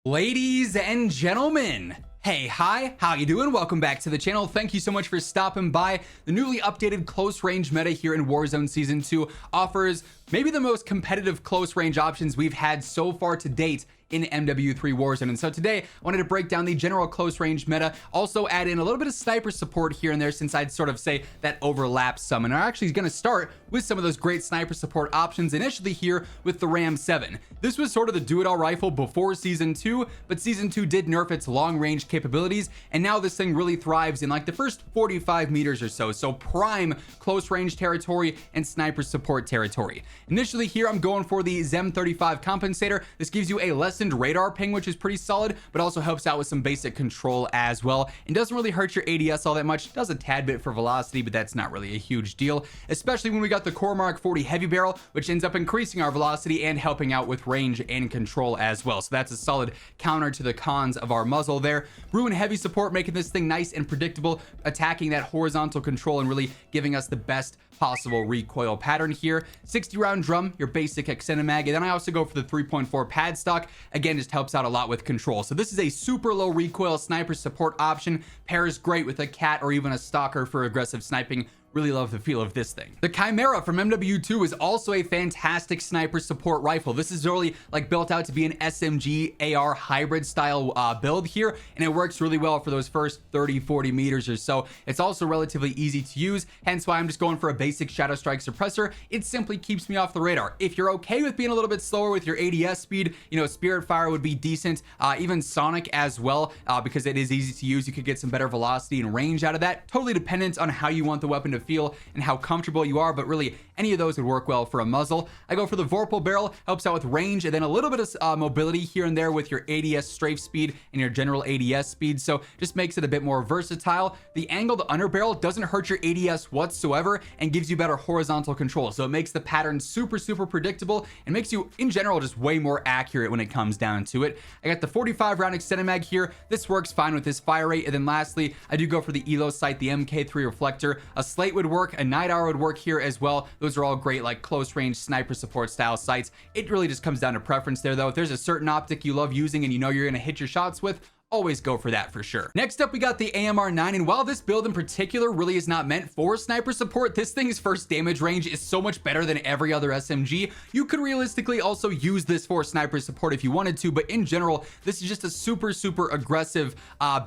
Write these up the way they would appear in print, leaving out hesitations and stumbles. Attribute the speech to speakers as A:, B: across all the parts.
A: Ladies and gentlemen, hey, hi, how you doing? Welcome back to the channel. Thank you so much for stopping by. The newly updated close range meta here in Warzone Season 2 offers maybe the most competitive close range options we've had so far to date in MW3 WARZONE. And so today I wanted to break down the general close range meta, also add in a little bit of sniper support here and there, since I'd sort of say that overlaps some. And I'm actually going to start with some of those great sniper support options initially here with the Ram 7. This was sort of the do-it-all rifle before Season 2, but Season 2 did nerf its long-range capabilities, and now this thing really thrives in like the first 45 meters or so. So prime close range territory and sniper support territory. Initially here, I'm going for the ZEM35 compensator. This gives you a lessened radar ping, which is pretty solid, but also helps out with some basic control as well, and doesn't really hurt your ADS all that much. Does a tad bit for velocity, but that's not really a huge deal, especially when we got the Core Mark 40 heavy barrel, which ends up increasing our velocity and helping out with range and control as well. So that's a solid counter to the cons of our muzzle there. Bruin heavy support, making this thing nice and predictable, attacking that horizontal control and really giving us the best possible recoil pattern here. 60 round drum, your basic extended mag, and then I also go for the 3.4 pad stock. Again, just helps out a lot with control. So this is a super low recoil sniper support option, pairs great with a cat or even a stalker for aggressive sniping. Really love the feel of this thing. The Chimera from MW2 is also a fantastic sniper support rifle. This is really like built out to be an SMG AR hybrid style build here, and it works really well for those first 30-40 meters or so. It's also relatively easy to use, hence why I'm just going for a basic Shadow Strike suppressor. It simply keeps me off the radar. If you're okay with being a little bit slower with your ADS speed, you know, Spirit Fire would be decent, even Sonic as well, because it is easy to use. You could get some better velocity and range out of that. Totally dependent on how you want the weapon to feel and how comfortable you are, but really any of those would work well for a muzzle. I go for the Vorpal barrel, helps out with range and then a little bit of mobility here and there with your ADS strafe speed and your general ADS speed, so just makes it a bit more versatile. The angled underbarrel doesn't hurt your ADS whatsoever and gives you better horizontal control, so it makes the pattern super predictable and makes you in general just way more accurate when it comes down to it. I got the 45 round extended mag here. This works fine with this fire rate. And then lastly, I do go for the Elo sight, the MK3 reflector. A slate would work, a night hour would work here as well. Those are all great like close range sniper support style sights. It really just comes down to preference there though. If there's a certain optic you love using and you know you're going to hit your shots with, always go for that for sure. Next up, we got the AMR9, and while this build in particular really is not meant for sniper support, this thing's first damage range is so much better than every other SMG. You could realistically also use this for sniper support if you wanted to, but in general, this is just a super aggressive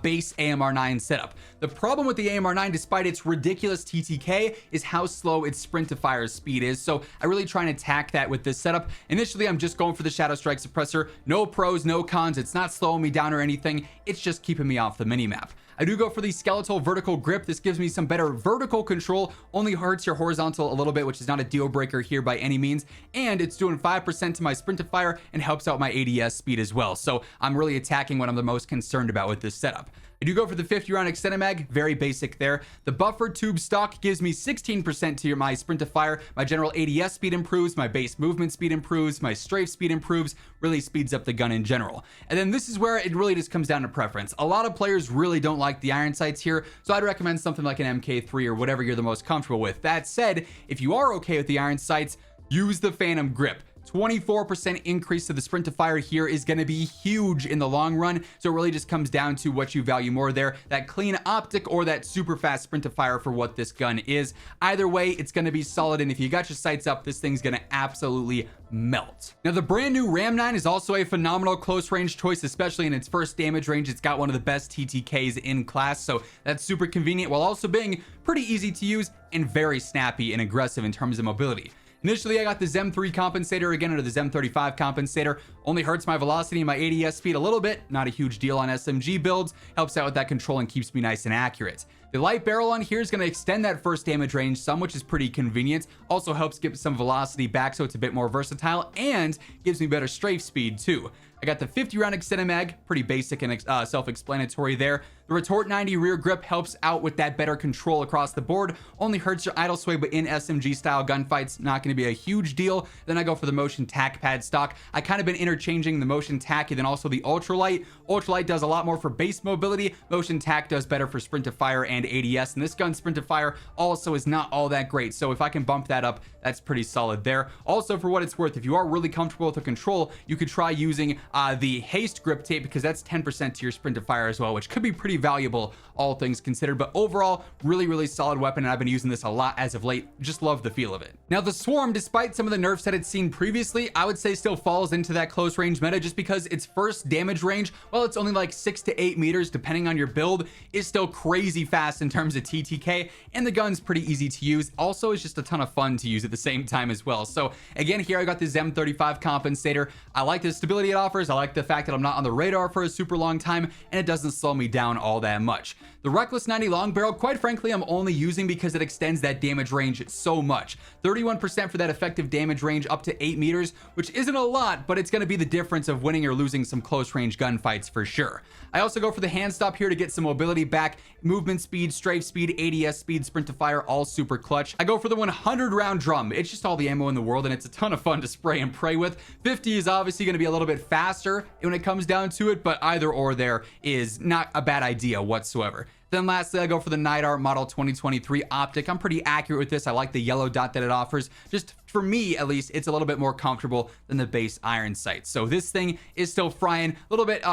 A: base AMR9 setup. The problem with the AMR9, despite its ridiculous TTK, is how slow its sprint to fire speed is, so I really try and attack that with this setup. Initially, I'm just going for the Shadow Strike suppressor. No pros, no cons. It's not slowing me down or anything. It's just keeping me off the minimap. I do go for the skeletal vertical grip. This gives me some better vertical control, only hurts your horizontal a little bit, which is not a deal breaker here by any means, and it's doing 5% to my sprint to fire and helps out my ADS speed as well. So I'm really attacking what I'm the most concerned about with this setup. I do go for the 50 round extended mag, very basic there. The buffered tube stock gives me 16% to my sprint to fire. My general ADS speed improves, my base movement speed improves, my strafe speed improves, really speeds up the gun in general. And then this is where it really just comes down to preference. A lot of players really don't like the iron sights here, so I'd recommend something like an MK3 or whatever you're the most comfortable with. That said, if you are okay with the iron sights, use the Phantom grip. 24% increase to the sprint to fire here is going to be huge in the long run, so it really just comes down to what you value more there, that clean optic or that super fast sprint to fire for what this gun is. Either way, it's going to be solid, and if you got your sights up, this thing's going to absolutely melt. Now, the brand new Ram 9 is also a phenomenal close range choice, especially in its first damage range. It's got one of the best TTKs in class, so that's super convenient while also being pretty easy to use and very snappy and aggressive in terms of mobility. Initially, I got the ZEM3 compensator again, under the ZEM35 compensator. Only hurts my velocity and my ADS speed a little bit. Not a huge deal on SMG builds. Helps out with that control and keeps me nice and accurate. The light barrel on here is going to extend that first damage range some, which is pretty convenient. Also helps get some velocity back, so it's a bit more versatile and gives me better strafe speed too. I got the 50 round extended mag, pretty basic and self-explanatory there. The retort 90 rear grip helps out with that better control across the board, only hurts your idle sway, but in SMG style gunfights, not going to be a huge deal. Then I go for the motion tac pad stock. I kind of been interchanging the motion tac and then also the ultralight. Ultralight does a lot more for base mobility. Motion tac does better for sprint to fire and ADS, and this gun sprint to fire also is not all that great. So if I can bump that up, that's pretty solid there. Also, for what it's worth, if you are really comfortable with the control, you could try using the haste grip tape, because that's 10% to your sprint to fire as well, which could be pretty valuable, all things considered. But overall, really solid weapon, and I've been using this a lot as of late. Just love the feel of it. Now, the Swarm, despite some of the nerfs that it's seen previously, I would say still falls into that close range meta, just because its first damage range, well, it's only like 6 to 8 meters depending on your build, is still crazy fast in terms of TTK, and the gun's pretty easy to use. Also, it's just a ton of fun to use at the same time as well. So again, here I got the M35 compensator. I like the stability it offers. I like the fact that I'm not on the radar for a super long time, and it doesn't slow me down all that much. The Reckless 90 long barrel, quite frankly, I'm only using because it extends that damage range so much. 31% for that effective damage range up to 8 meters, which isn't a lot, but it's going to be the difference of winning or losing some close range gunfights for sure. I also go for the hand stop here to get some mobility back, movement speed, strafe speed, ADS speed, sprint to fire, all super clutch. I go for the 100 round drum. It's just all the ammo in the world, and it's a ton of fun to spray and pray with. 50 is obviously going to be a little bit faster when it comes down to it, but either or there is not a bad idea whatsoever. Then lastly, I go for the NIDAR Model 2023 optic. I'm pretty accurate with this. I like the yellow dot that it offers. Just for me, at least, it's a little bit more comfortable than the base iron sight. So this thing is still frying. A little bit,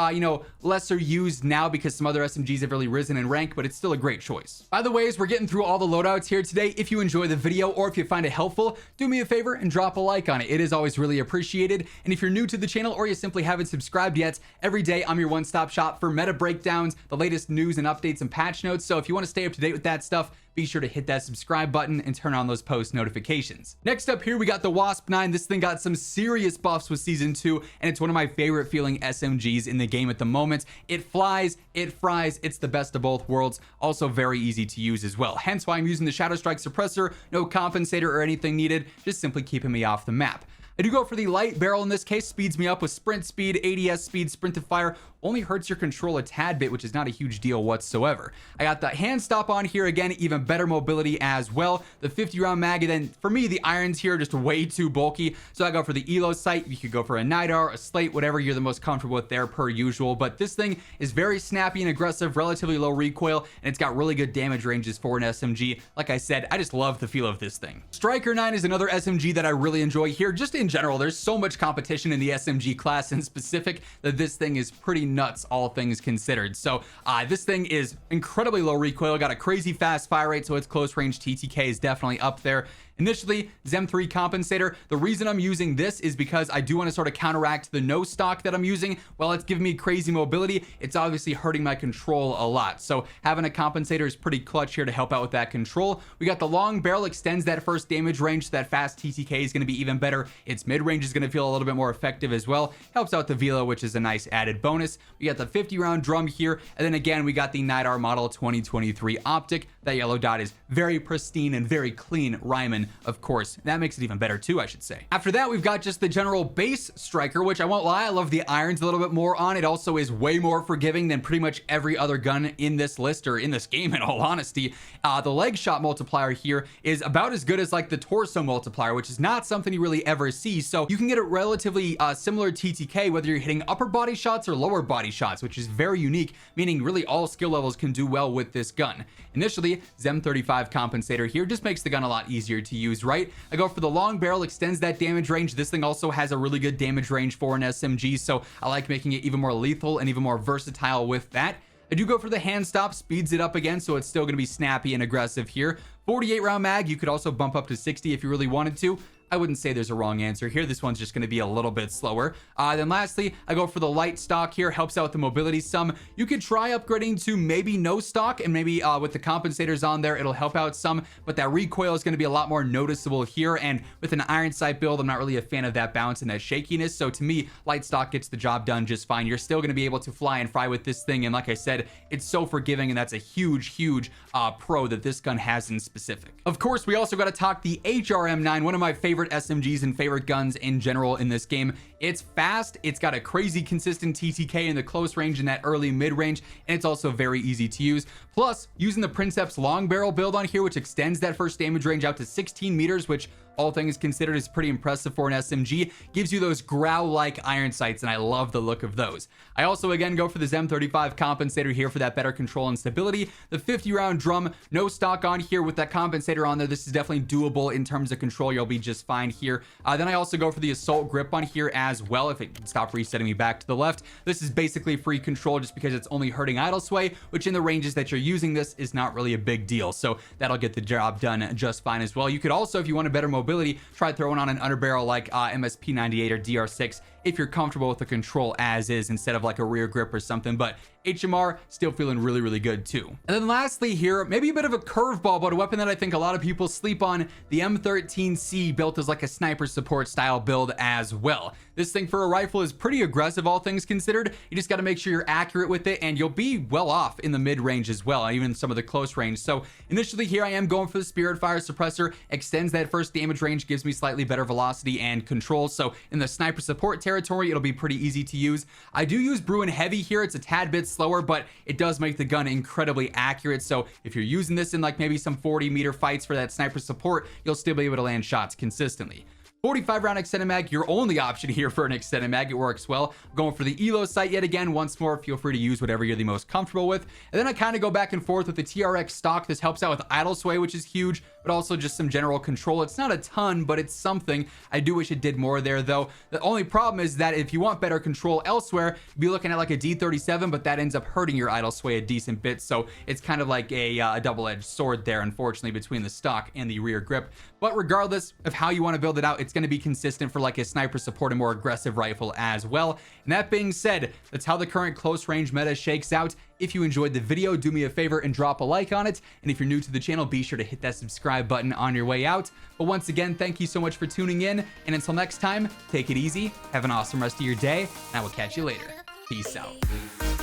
A: lesser used now because some other SMGs have really risen in rank, but it's still a great choice. By the way, as we're getting through all the loadouts here today, if you enjoy the video or if you find it helpful, do me a favor and drop a like on it. It is always really appreciated. And if you're new to the channel or you simply haven't subscribed yet, every day I'm your one-stop shop for meta breakdowns, the latest news and updates and patch notes. So if you want to stay up to date with that stuff, be sure to hit that subscribe button and turn on those post notifications. Next up here, we got the Wasp 9. This thing got some serious buffs with season 2, and it's one of my favorite feeling SMGs in the game at the moment. It flies, it fries, it's the best of both worlds. Also very easy to use as well. Hence why I'm using the Shadow Strike suppressor, no compensator or anything needed, just simply keeping me off the map. I do go for the light barrel in this case, speeds me up with sprint speed, ADS speed, sprint to fire, only hurts your control a tad bit, which is not a huge deal whatsoever. I got the hand stop on here again, even better mobility as well. The 50 round mag, and then for me, the irons here are just way too bulky. So I go for the ELO sight. You could go for a NIDAR, a slate, whatever you're the most comfortable with there per usual. But this thing is very snappy and aggressive, relatively low recoil, and it's got really good damage ranges for an SMG. Like I said, I just love the feel of this thing. Striker 9 is another SMG that I really enjoy here. Just in general, there's so much competition in the SMG class in specific that this thing is pretty nuts, all things considered. So this thing is incredibly low recoil, got a crazy fast fire rate, so its close range TTK is definitely up there. Initially, M3 compensator. The reason I'm using this is because I do want to sort of counteract the no stock that I'm using. While it's giving me crazy mobility, it's obviously hurting my control a lot. So having a compensator is pretty clutch here to help out with that control. We got the long barrel, extends that first damage range, so that fast TTK is going to be even better. Its mid range is going to feel a little bit more effective as well. Helps out the velo, which is a nice added bonus. We got the 50 round drum here, and then again we got the NIDAR Model 2023 optic. That yellow dot is very pristine and very clean Ryman, of course. That makes it even better too, I should say. After that, we've got just the general base striker, which I won't lie, I love the irons a little bit more on. It also is way more forgiving than pretty much every other gun in this list, or in this game in all honesty. The leg shot multiplier here is about as good as like the torso multiplier, which is not something you really ever see. So you can get a relatively similar TTK whether you're hitting upper body shots or lower body shots, which is very unique, meaning really all skill levels can do well with this gun. Initially, M35 compensator here just makes the gun a lot easier to use, right? I go for the long barrel, extends that damage range. This thing also has a really good damage range for an SMG, so I like making it even more lethal and even more versatile with that. I do go for the hand stop, speeds it up again, so it's still going to be snappy and aggressive here. 48 round mag, you could also bump up to 60 if you really wanted to. I wouldn't say there's a wrong answer here. This one's just going to be a little bit slower. Then lastly, I go for the light stock here. Helps out with the mobility some. You could try upgrading to maybe no stock, and maybe with the compensators on there, it'll help out some, but that recoil is going to be a lot more noticeable here. And with an iron sight build, I'm not really a fan of that bounce and that shakiness. So to me, light stock gets the job done just fine. You're still going to be able to fly and fry with this thing. And like I said, it's so forgiving, and that's a huge pro that this gun has in specific. Of course, we also got to talk the HRM9, one of my favorite favorite SMGs and favorite guns in general in this game. It's fast, it's got a crazy consistent TTK in the close range and that early mid range, and it's also very easy to use. Plus, using the Princeps long barrel build on here, which extends that first damage range out to 16 meters, which all things considered is pretty impressive for an SMG, gives you those growl-like iron sights, and I love the look of those. I also again go for the M35 compensator here for that better control and stability. The 50 round drum, no stock on here with that compensator on there. This is definitely doable in terms of control. You'll be just fine here. Then I also go for the assault grip on here as well, if it can stop resetting me back to the left. This is basically free control just because it's only hurting idle sway, which in the ranges that you're using this is not really a big deal. So that'll get the job done just fine as well. You could also, if you want a better mobility, try throwing on an underbarrel like MSP98 or DR6 if you're comfortable with the control as is instead of like a rear grip or something. But HMR still feeling really, really good too. And then lastly here, maybe a bit of a curveball, but a weapon that I think a lot of people sleep on, the M13C, built as like a sniper support style build as well. This thing for a rifle is pretty aggressive, all things considered. You just got to make sure you're accurate with it, and you'll be well off in the mid range as well, even some of the close range. So initially here I am going for the Spirit Fire Suppressor, extends that first damage range, gives me slightly better velocity and control. So in the sniper support territory, it'll be pretty easy to use. I do use Bruin Heavy here. It's a tad bit slower, but it does make the gun incredibly accurate. So if you're using this in like maybe some 40-meter fights for that sniper support, you'll still be able to land shots consistently. 45 round extended mag, your only option here for an extended mag. It works well. Going for the ELO sight yet again. Once more, feel free to use whatever you're the most comfortable with. And then I kind of go back and forth with the TRX stock. This helps out with idle sway, which is huge, but also just some general control. It's not a ton, but it's something. I do wish it did more there though. The only problem is that if you want better control elsewhere, you'd be looking at like a D37, but that ends up hurting your idle sway a decent bit. So it's kind of like a double-edged sword there, unfortunately, between the stock and the rear grip. But regardless of how you want to build it out, it's going to be consistent for like a sniper support and more aggressive rifle as well. And that being said, that's how the current close range meta shakes out. If you enjoyed the video, do me a favor and drop a like on it. And if you're new to the channel, be sure to hit that subscribe button on your way out. But once again, thank you so much for tuning in. And until next time, take it easy, have an awesome rest of your day, and I will catch you later. Peace out.